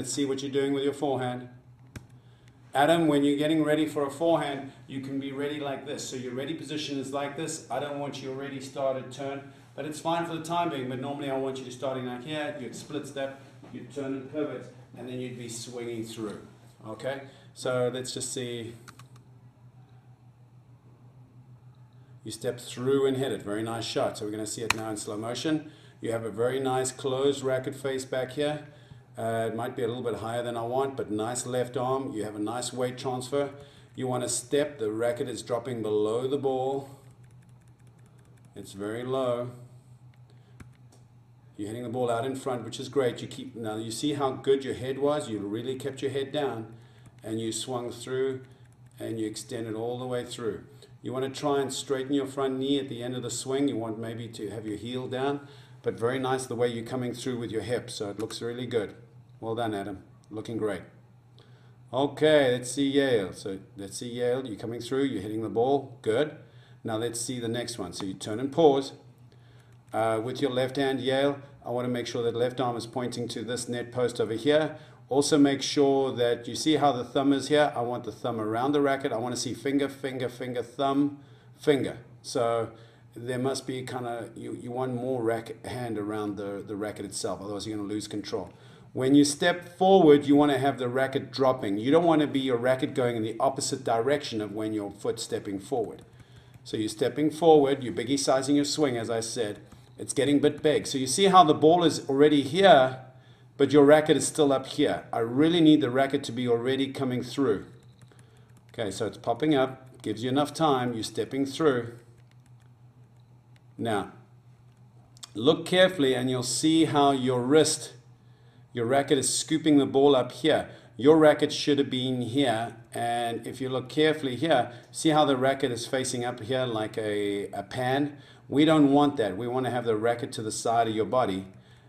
let's see what you're doing with your forehand. Adam, when you're getting ready for a forehand, you can be ready like this. So your ready position is like this. I don't want you already started turn, but it's fine for the time being. But normally I want you to starting like here. You'd split step, you'd turn and pivot, and then you'd be swinging through. Okay? So let's just see. You step through and hit it. Very nice shot. So we're going to see it now in slow motion. You have a very nice closed racket face back here. It might be a little bit higher than I want, but nice left arm. You have a nice weight transfer. You want to step. The racket is dropping below the ball. It's very low. You're hitting the ball out in front, which is great. Now you see how good your head was. You really kept your head down, and you swung through, and you extended all the way through. You want to try and straighten your front knee at the end of the swing. You want maybe to have your heel down, but very nice the way you're coming through with your hips. So it looks really good. Well done, Adam. Looking great. Okay, let's see Yale. So let's see Yale. You're coming through. You're hitting the ball. Good. Now let's see the next one. So you turn and pause. With your left hand, Yale, I want to make sure that left arm is pointing to this net post over here. Also make sure that you see how the thumb is here. I want the thumb around the racket. I want to see finger, finger, finger, thumb, finger. So there must be kind of, you want more hand around the racket itself, otherwise you're going to lose control. When you step forward, you want to have the racket dropping. You don't want to be your racket going in the opposite direction of when your foot's stepping forward. So you're stepping forward, you're biggie sizing your swing, as I said. It's getting a bit big. So you see how the ball is already here, but your racket is still up here. I really need the racket to be already coming through. Okay, so it's popping up, gives you enough time, you're stepping through. Now, look carefully and you'll see how your racket is scooping the ball up here. Your racket should have been here, and if you look carefully here, see how the racket is facing up here like a pan? We don't want that. We want to have the racket to the side of your body,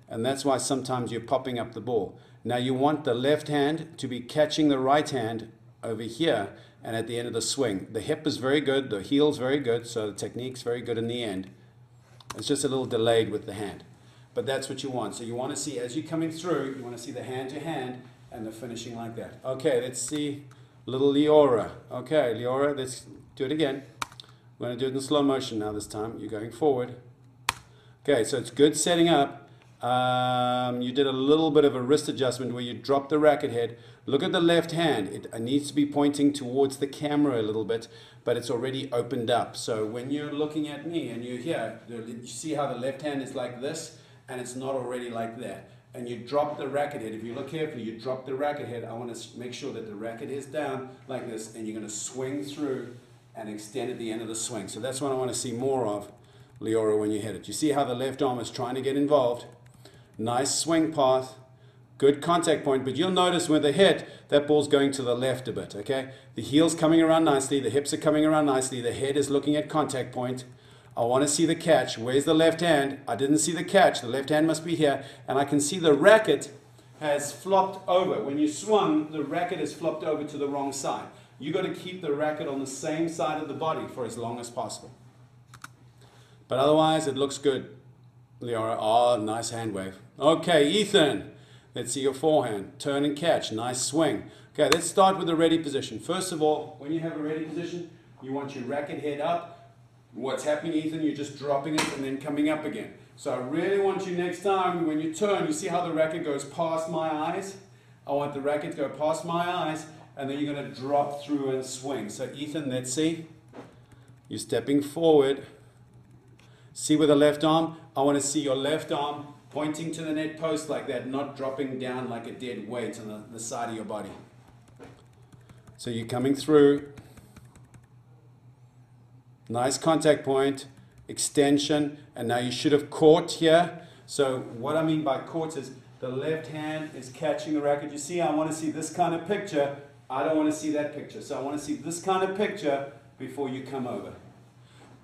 and that's why sometimes you're popping up the ball. Now you want the left hand to be catching the right hand over here and at the end of the swing. The hip is very good, the heel's very good, so the technique's very good in the end. It's just a little delayed with the hand. But that's what you want. So you want to see, as you're coming through, you want to see the hand-to-hand and the finishing like that. Okay, let's see little Leora. Okay, Leora, let's do it again. We're going to do it in slow motion now this time. You're going forward. Okay, so it's good setting up. You did a little bit of a wrist adjustment where you dropped the racket head. Look at the left hand. It needs to be pointing towards the camera a little bit, but it's already opened up. So when you're looking at me and you're here, you see how the left hand is like this? And it's not already like that. And you drop the racket head. If you look carefully, you drop the racket head. I want to make sure that the racket is down like this, and you're going to swing through and extend at the end of the swing. So that's what I want to see more of, Leora, when you hit it. You see how the left arm is trying to get involved. Nice swing path, good contact point, but you'll notice with the hit, that ball's going to the left a bit, okay? The heel's coming around nicely, the hips are coming around nicely, the head is looking at contact point. I want to see the catch. Where's the left hand? I didn't see the catch. The left hand must be here. And I can see the racket has flopped over. When you swung, the racket is flopped over to the wrong side. You got to keep the racket on the same side of the body for as long as possible. But otherwise, it looks good. Leora, oh, nice hand wave. Okay, Ethan, let's see your forehand. Turn and catch, nice swing. Okay, let's start with the ready position. First of all, when you have a ready position, you want your racket head up. What's happening, Ethan? You're just dropping it and then coming up again. So I really want you next time, when you turn, you see how the racket goes past my eyes? I want the racket to go past my eyes, and then you're going to drop through and swing. So Ethan, let's see. You're stepping forward. See with the left arm? I want to see your left arm pointing to the net post like that, not dropping down like a dead weight on the side of your body. So you're coming through. Nice contact point, extension, and now you should have caught here. So what I mean by caught is the left hand is catching the racket. You see, I want to see this kind of picture. I don't want to see that picture. So I want to see this kind of picture before you come over.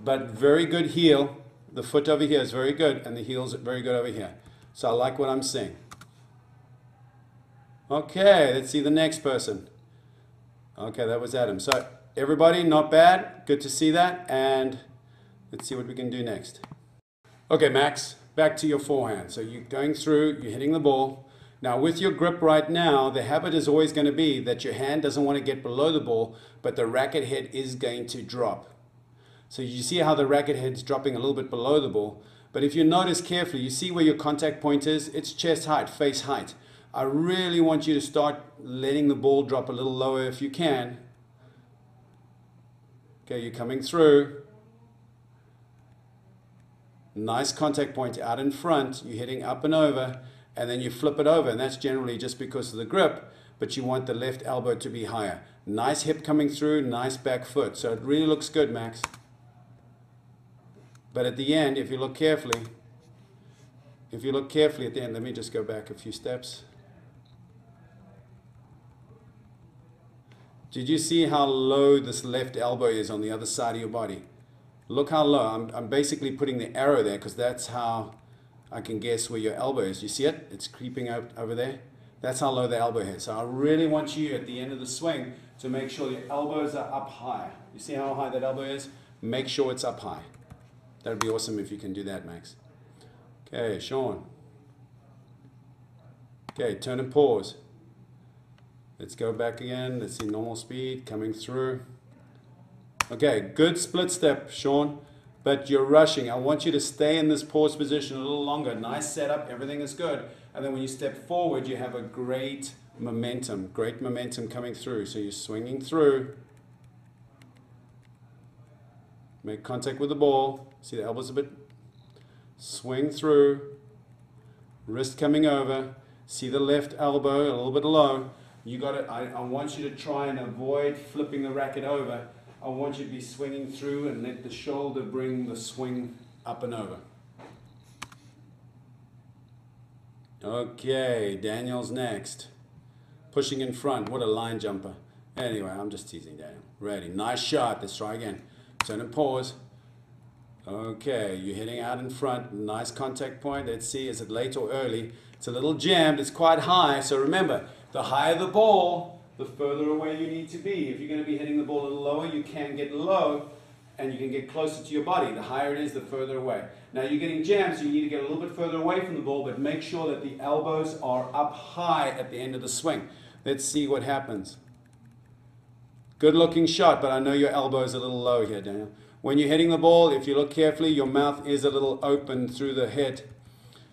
But very good heel. The foot over here is very good, and the heel's very good over here. So I like what I'm seeing. Okay, let's see the next person. Okay, that was Adam. So everybody, not bad. Good to see that. And let's see what we can do next. Okay, Max, back to your forehand. So you're going through, you're hitting the ball. Now with your grip right now, the habit is always going to be that your hand doesn't want to get below the ball, but the racket head is going to drop. So you see how the racket head's dropping a little bit below the ball. But if you notice carefully, you see where your contact point is? It's chest height, face height. I really want you to start letting the ball drop a little lower if you can. Okay, you're coming through. Nice contact point out in front. You're hitting up and over, and then you flip it over, and that's generally just because of the grip, but you want the left elbow to be higher. Nice hip coming through, nice back foot. So it really looks good, Max. But at the end, if you look carefully at the end, let me just go back a few steps. Did you see how low this left elbow is on the other side of your body? Look how low. I'm basically putting the arrow there because that's how I can guess where your elbow is. You see it? It's creeping out over there. That's how low the elbow is. So I really want you at the end of the swing to make sure your elbows are up high. You see how high that elbow is? Make sure it's up high. That would be awesome if you can do that, Max. Okay, Sean. Okay, turn and pause. Let's go back again. Let's see normal speed coming through. Okay, good split step, Sean, but you're rushing. I want you to stay in this pause position a little longer. Nice setup, everything is good. And then when you step forward, you have a great momentum coming through. So you're swinging through. Make contact with the ball. See the elbows a bit. Swing through. Wrist coming over. See the left elbow a little bit low. You got it. I want you to try and avoid flipping the racket over. I want you to be swinging through and let the shoulder bring the swing up and over. Okay, Daniel's next. Pushing in front. What a line jumper. Anyway, I'm just teasing Daniel. Ready. Nice shot. Let's try again. Turn and pause. Okay, you're hitting out in front. Nice contact point. Let's see, is it late or early? It's a little jammed. It's quite high. So remember, the higher the ball, the further away you need to be. If you're going to be hitting the ball a little lower, you can get low and you can get closer to your body. The higher it is, the further away. Now you're getting jammed, so you need to get a little bit further away from the ball, but make sure that the elbows are up high at the end of the swing. Let's see what happens. Good looking shot, but I know your elbow is a little low here, Daniel. When you're hitting the ball, if you look carefully, your mouth is a little open through the head.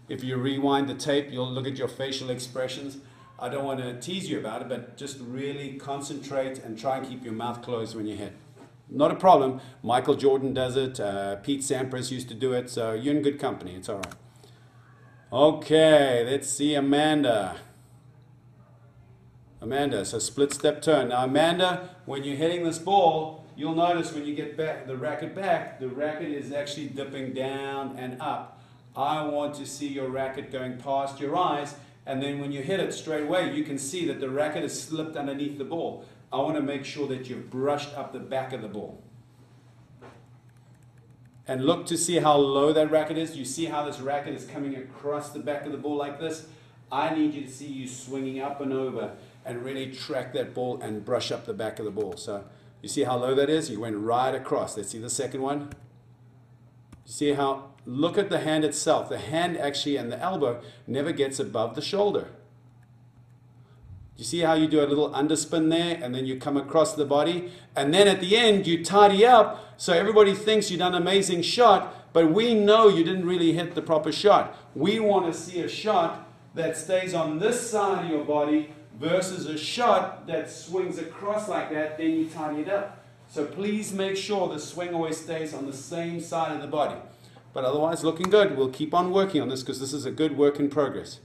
If you rewind the tape, you'll look at your facial expressions. I don't want to tease you about it, but just really concentrate and try and keep your mouth closed when you hit. Not a problem. Michael Jordan does it. Pete Sampras used to do it. So you're in good company. It's all right. Okay, let's see Amanda. Amanda, so split step turn. Now Amanda, when you're hitting this ball, you'll notice when you get back the racket is actually dipping down and up. I want to see your racket going past your eyes, and then when you hit it straight away, you can see that the racket has slipped underneath the ball. I want to make sure that you've brushed up the back of the ball. And look to see how low that racket is. You see how this racket is coming across the back of the ball like this? I need you to see you swinging up and over and really track that ball and brush up the back of the ball. So you see how low that is? You went right across. Let's see the second one. You see how, look at the hand itself. The hand actually and the elbow never gets above the shoulder. You see how you do a little underspin there and then you come across the body, and then at the end you tidy up so everybody thinks you've done an amazing shot, but we know you didn't really hit the proper shot. We want to see a shot that stays on this side of your body versus a shot that swings across like that, then you tidy it up. So please make sure the swing always stays on the same side of the body. But otherwise, looking good. We'll keep on working on this because this is a good work in progress.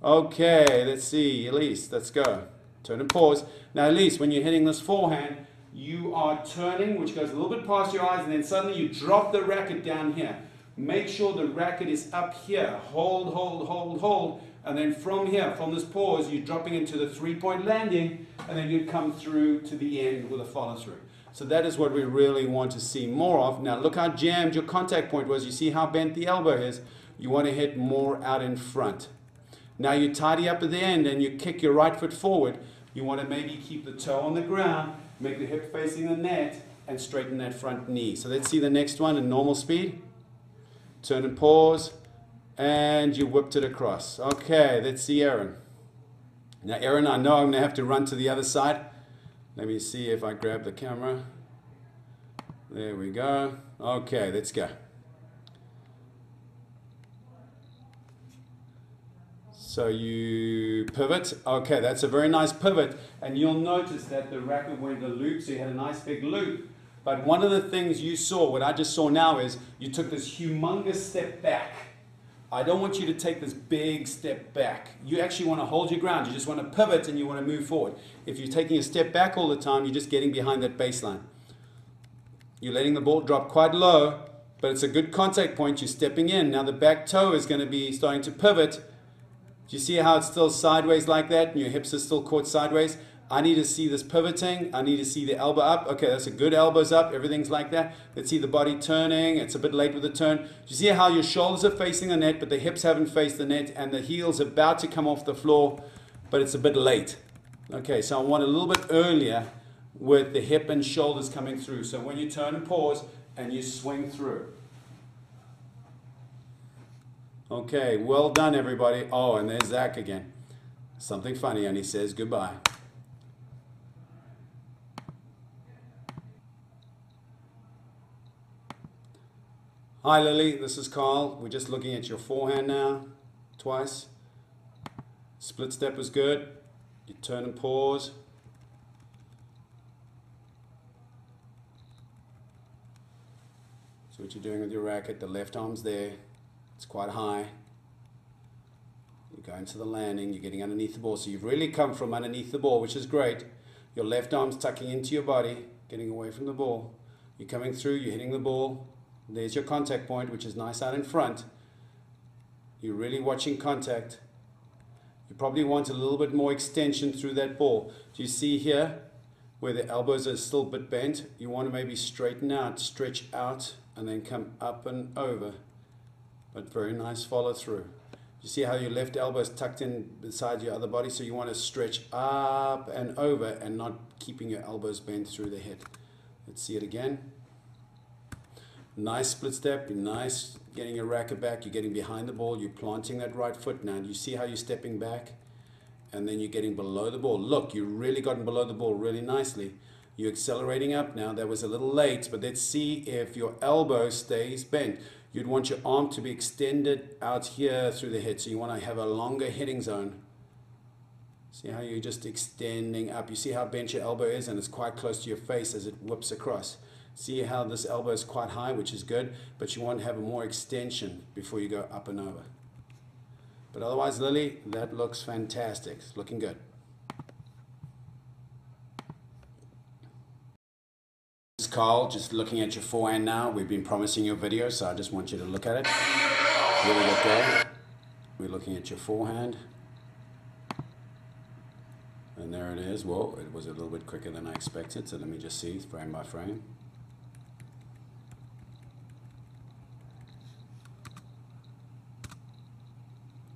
Okay, let's see. Elise, let's go. Turn and pause. Now, Elise, when you're hitting this forehand, you are turning, which goes a little bit past your eyes, and then suddenly you drop the racket down here. Make sure the racket is up here. Hold, hold, hold, hold. And then from here, from this pause, you're dropping into the three-point landing, and then you come through to the end with a follow-through. So that is what we really want to see more of. Now, look how jammed your contact point was. You see how bent the elbow is. You want to hit more out in front. Now you tidy up at the end and you kick your right foot forward. You want to maybe keep the toe on the ground, make the hip facing the net, and straighten that front knee. So let's see the next one in normal speed. Turn and pause, and you whipped it across. Okay, let's see Aaron. Now, Aaron, I know I'm going to have to run to the other side. Let me see if I grab the camera. There we go. Okay, let's go. So you pivot. Okay, that's a very nice pivot. And you'll notice that the racket went a loop, so you had a nice big loop. But one of the things you saw, what I just saw now, is you took this humongous step back. I don't want you to take this big step back. You actually want to hold your ground. You just want to pivot and you want to move forward. If you're taking a step back all the time, you're just getting behind that baseline. You're letting the ball drop quite low, but it's a good contact point. You're stepping in. Now the back toe is going to be starting to pivot. Do you see how it's still sideways like that and your hips are still caught sideways? I need to see this pivoting. I need to see the elbow up. Okay, that's a good elbows up. Everything's like that. Let's see the body turning. It's a bit late with the turn. Do you see how your shoulders are facing the net, but the hips haven't faced the net, and the heel's about to come off the floor, but it's a bit late. Okay, so I want a little bit earlier with the hip and shoulders coming through. So when you turn and pause, and you swing through. Okay, well done, everybody. Oh, and there's Zach again. Something funny, and he says goodbye. Hi Lily, this is Carl. We're just looking at your forehand now, twice. Split step was good. You turn and pause. So what you're doing with your racket, the left arm's there. It's quite high. You're going to the landing, you're getting underneath the ball. So you've really come from underneath the ball, which is great. Your left arm's tucking into your body, getting away from the ball. You're coming through, you're hitting the ball. There's your contact point, which is nice out in front. You're really watching contact. You probably want a little bit more extension through that ball. Do you see here where the elbows are still a bit bent? You want to maybe straighten out, stretch out, and then come up and over. But very nice follow through. You see how your left elbow is tucked in beside your other body? So you want to stretch up and over and not keeping your elbows bent through the head. Let's see it again. Nice split step, nice getting your racket back, you're getting behind the ball, you're planting that right foot now. You see how you're stepping back and then you're getting below the ball. Look, you've really gotten below the ball really nicely. You're accelerating up now. That was a little late, but let's see if your elbow stays bent. You'd want your arm to be extended out here through the head, so you want to have a longer hitting zone. See how you're just extending up. You see how bent your elbow is, and it's quite close to your face as it whips across. See how this elbow is quite high, which is good, but you want to have a more extension before you go up and over. But otherwise, Lily, that looks fantastic. It's looking good. This is Carl, just looking at your forehand now. We've been promising your video, so I just want you to look at it. Here we go. We're looking at your forehand. And there it is. Whoa, it was a little bit quicker than I expected, so let me just see frame by frame.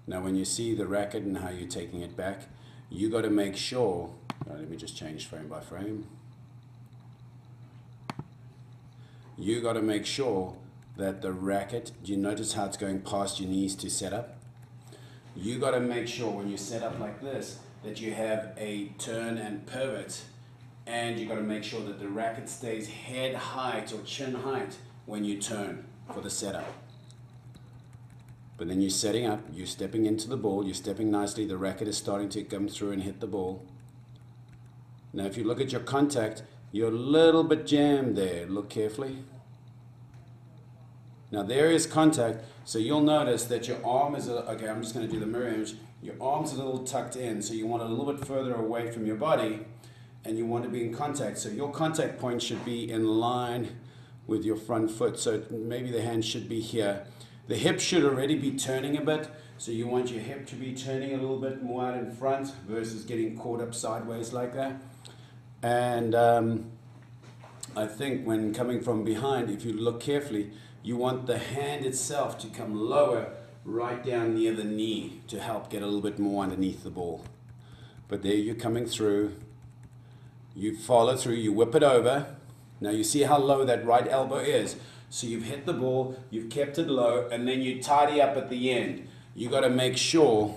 Now when you see the racket and how you're taking it back, you got to make sure, let me just change frame by frame. You got to make sure that the racket, do you notice how it's going past your knees to set up? You got to make sure when you set up like this that you have a turn and pivot, and you got to make sure that the racket stays head height or chin height when you turn for the setup. But then you're setting up, you're stepping into the ball, you're stepping nicely, the racket is starting to come through and hit the ball. Now if you look at your contact, you're a little bit jammed there. Look carefully. Now there is contact, so you'll notice that your arm is, okay, I'm just going to do the mirror image. Your arm's a little tucked in, so you want it a little bit further away from your body, and you want to be in contact. So your contact point should be in line with your front foot, so maybe the hand should be here. The hip should already be turning a bit, so you want your hip to be turning a little bit more out in front versus getting caught up sideways like that. And I think when coming from behind, if you look carefully, you want the hand itself to come lower, right down near the knee, to help get a little bit more underneath the ball. But there you're coming through, you follow through, you whip it over. Now you see how low that right elbow is. So you've hit the ball, you've kept it low, and then you tidy up at the end. You got to make sure,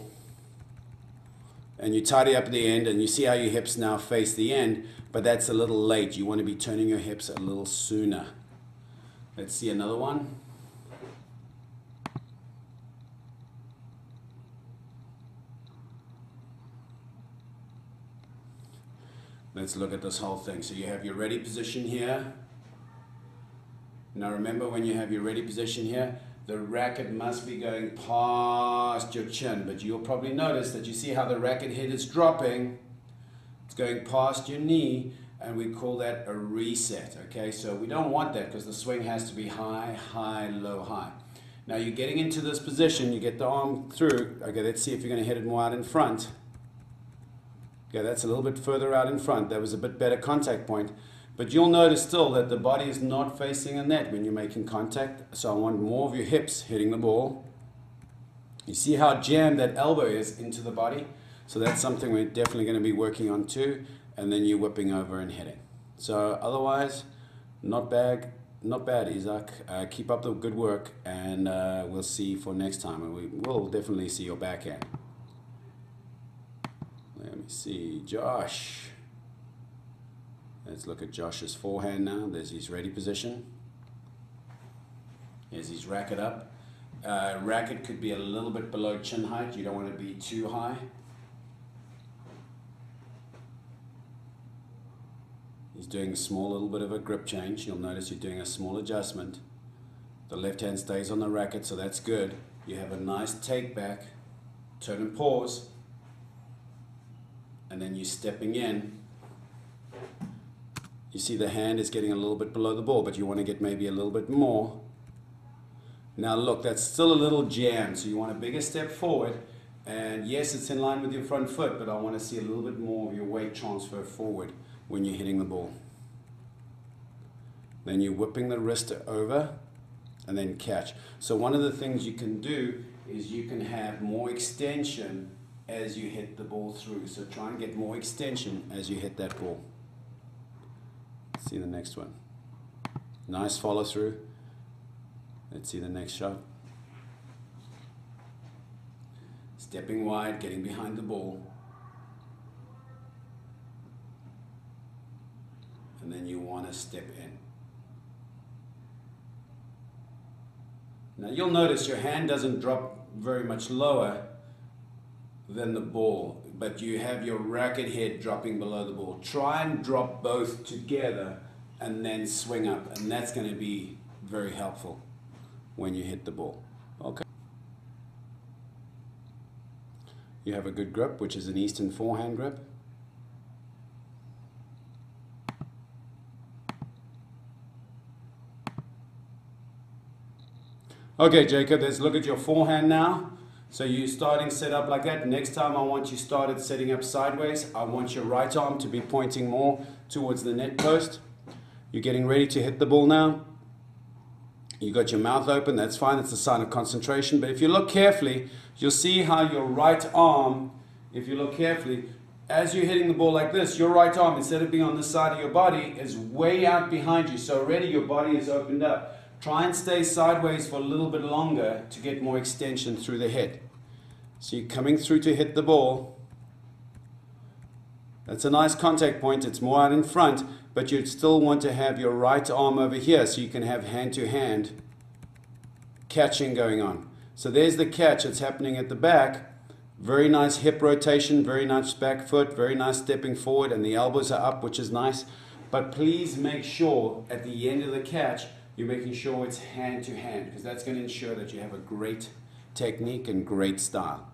and you tidy up at the end, and you see how your hips now face the end, but that's a little late. You want to be turning your hips a little sooner. Let's see another one. Let's look at this whole thing. So you have your ready position here. Now remember, when you have your ready position here, the racket must be going past your chin, but you'll probably notice that you see how the racket head is dropping. It's going past your knee, and we call that a reset. Okay, so we don't want that because the swing has to be high, high, low, high. Now you're getting into this position, you get the arm through. Okay, let's see if you're going to hit it more out in front. Okay, that's a little bit further out in front. That was a bit better contact point. But you'll notice still that the body is not facing a net when you're making contact. So I want more of your hips hitting the ball. You see how jammed that elbow is into the body? So that's something we're definitely going to be working on too. And then you're whipping over and hitting. So otherwise, not bad, Isaac. Keep up the good work, and we'll see for next time. And we will definitely see your backhand. Let me see, Josh. Let's look at Josh's forehand now. There's his ready position. Here's his racket up. Racket could be a little bit below chin height. You don't want to be too high. He's doing a small little bit of a grip change. You'll notice you're doing a small adjustment. The left hand stays on the racket, so that's good. You have a nice take back, turn and pause, and then you're stepping in. You see the hand is getting a little bit below the ball, but you want to get maybe a little bit more. Now look, that's still a little jammed, so you want a bigger step forward. And yes, it's in line with your front foot, but I want to see a little bit more of your weight transfer forward when you're hitting the ball. Then you're whipping the wrist over and then catch. So one of the things you can do is you can have more extension as you hit the ball through. So try and get more extension as you hit that ball. Let's see the next one. Nice follow through. Let's see the next shot. Stepping wide, getting behind the ball. And then you want to step in. Now you'll notice your hand doesn't drop very much lower than the ball, but you have your racket head dropping below the ball. Try and drop both together and then swing up, and that's going to be very helpful when you hit the ball. Okay. You have a good grip, which is an Eastern forehand grip. Okay, Jacob, let's look at your forehand now. So you're starting set up like that. Next time I want you started setting up sideways. I want your right arm to be pointing more towards the net post. You're getting ready to hit the ball now. You got your mouth open, that's fine, it's a sign of concentration. But if you look carefully, you'll see how your right arm, if you look carefully, as you're hitting the ball like this, your right arm, instead of being on this side of your body, is way out behind you. So already your body is opened up. Try and stay sideways for a little bit longer to get more extension through the head. So you're coming through to hit the ball. That's a nice contact point. It's more out in front, but you'd still want to have your right arm over here so you can have hand-to-hand catching going on. So there's the catch. It's happening at the back. Very nice hip rotation, very nice back foot, very nice stepping forward, and the elbows are up, which is nice. But please make sure at the end of the catch, you're making sure it's hand-to-hand, because that's going to ensure that you have a great technique and great style.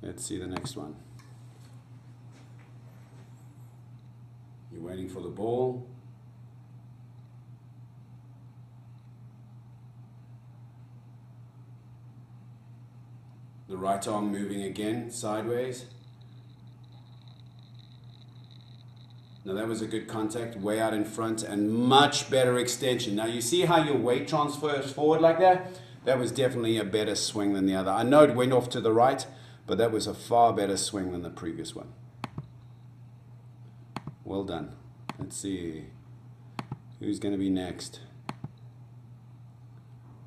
Let's see the next one. You're waiting for the ball. The right arm moving again, sideways. Now that was a good contact, way out in front and much better extension. Now you see how your weight transfers forward like that? That was definitely a better swing than the other. I know it went off to the right, but that was a far better swing than the previous one. Well done. Let's see who's going to be next.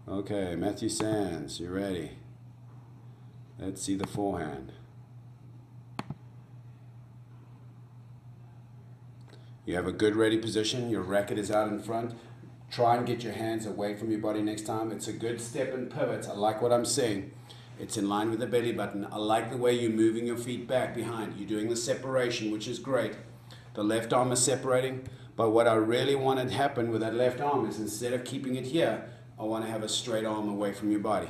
Okay, Matthew Sands, you ready? Let's see the forehand. You have a good ready position. Your racket is out in front. Try and get your hands away from your body next time. It's a good step and pivot. I like what I'm saying. It's in line with the belly button. I like the way you're moving your feet back behind. You're doing the separation, which is great. The left arm is separating. But what I really want to happen with that left arm is instead of keeping it here, I want to have a straight arm away from your body.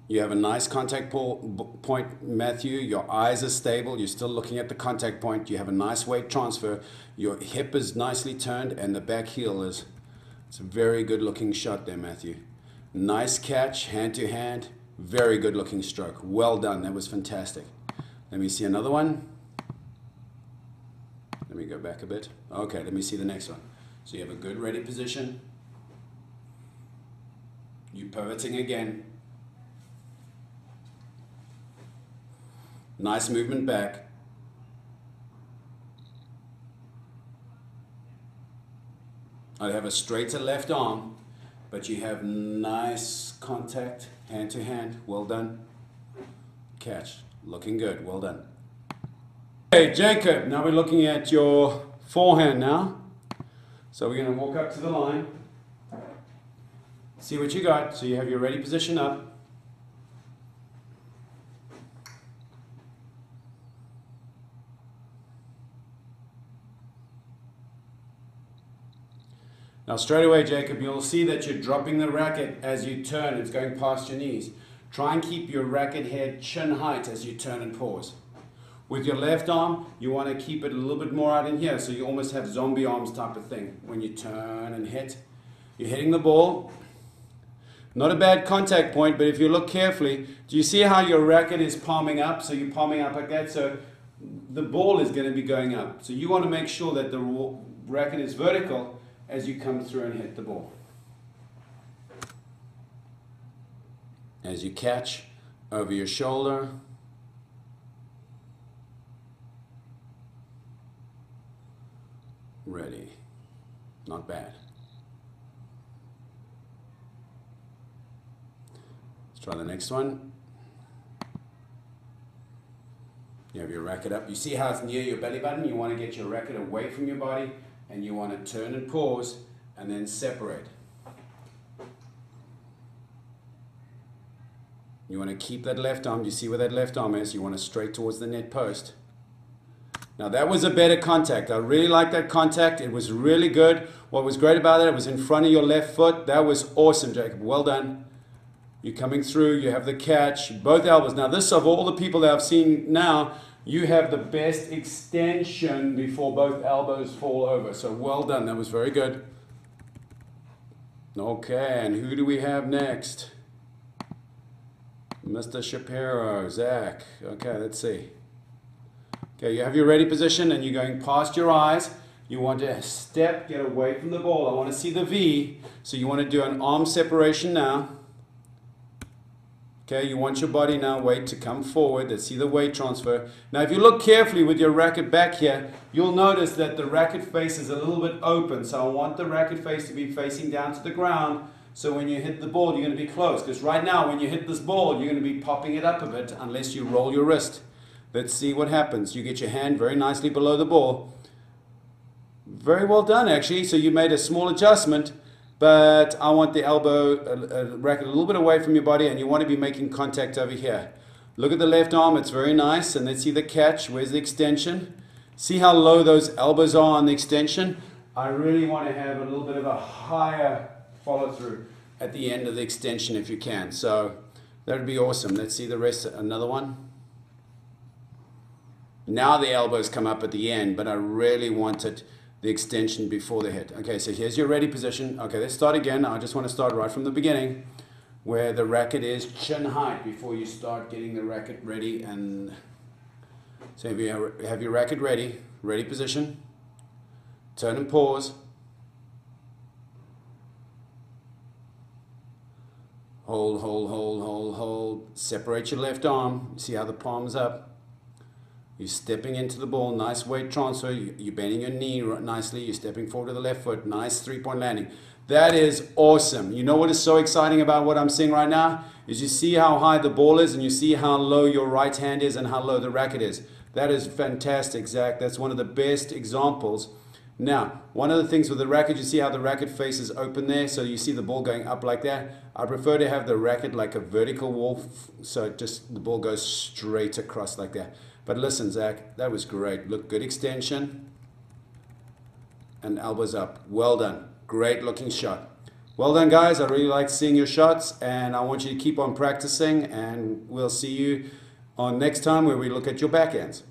You have a nice contact point, Matthew. Your eyes are stable. You're still looking at the contact point. You have a nice weight transfer. Your hip is nicely turned and the back heel is, it's a very good looking shot there, Matthew. Nice catch, hand to hand. Very good looking stroke. Well done. That was fantastic. Let me see another one. Let me go back a bit. Okay, let me see the next one. So you have a good ready position. You're pivoting again. Nice movement back. I have a straighter left arm, but you have nice contact, hand to hand. Well done. Catch. Looking good. Well done. Okay, Jacob, now we're looking at your forehand now. So we're going to walk up to the line. See what you got. So you have your ready position up. Now straight away, Jacob, you'll see that you're dropping the racket as you turn. It's going past your knees. Try and keep your racket head chin height as you turn and pause. With your left arm, you want to keep it a little bit more out in here, so you almost have zombie arms type of thing. When you turn and hit, you're hitting the ball. Not a bad contact point, but if you look carefully, do you see how your racket is palming up? So you're palming up like that, so the ball is going to be going up. So you want to make sure that the racket is vertical as you come through and hit the ball. As you catch over your shoulder. Ready. Not bad. Let's try the next one. You have your racket up. You see how it's near your belly button? You want to get your racket away from your body and you want to turn and pause and then separate. You want to keep that left arm. You see where that left arm is? You want to straight towards the net post. Now that was a better contact. I really like that contact. It was really good. What was great about it was in front of your left foot. That was awesome, Jacob. Well done. You're coming through. You have the catch. Both elbows. Now this, of all the people that I've seen now, you have the best extension before both elbows fall over. So well done. That was very good. Okay, and who do we have next? Mr. Shapiro, Zach. Okay, let's see. Okay, you have your ready position and you're going past your eyes. You want to step, get away from the ball. I want to see the V. So you want to do an arm separation now. Okay, you want your body now, weight to come forward. Let's see the weight transfer. Now, if you look carefully with your racket back here, you'll notice that the racket face is a little bit open. So I want the racket face to be facing down to the ground. So when you hit the ball, you're going to be close. Because right now, when you hit this ball, you're going to be popping it up a bit unless you roll your wrist. Let's see what happens. You get your hand very nicely below the ball. Very well done, actually. So you made a small adjustment, but I want the elbow, racket a little bit away from your body, and you want to be making contact over here. Look at the left arm. It's very nice. And let's see the catch. Where's the extension? See how low those elbows are on the extension? I really want to have a little bit of a higher follow through at the end of the extension if you can. So that would be awesome. Let's see the rest. Another one. Now the elbows come up at the end, but I really wanted the extension before the hit. Okay, so here's your ready position. Okay, let's start again. I just want to start right from the beginning where the racket is chin height before you start getting the racket ready. And so if you have your racket ready, ready position, turn and pause. Hold, hold, hold, hold, hold. Separate your left arm. See how the palm's up. You're stepping into the ball, nice weight transfer. You're bending your knee nicely. You're stepping forward to the left foot, nice three-point landing. That is awesome. You know what is so exciting about what I'm seeing right now? Is you see how high the ball is and you see how low your right hand is and how low the racket is. That is fantastic, Zach. That's one of the best examples. Now, one of the things with the racket, you see how the racket face is open there, so you see the ball going up like that. I prefer to have the racket like a vertical wall, so just the ball goes straight across like that. But listen, Zach, that was great. Look, good extension and elbows up. Well done. Great looking shot. Well done, guys. I really like seeing your shots, and I want you to keep on practicing, and we'll see you on next time where we look at your backhands.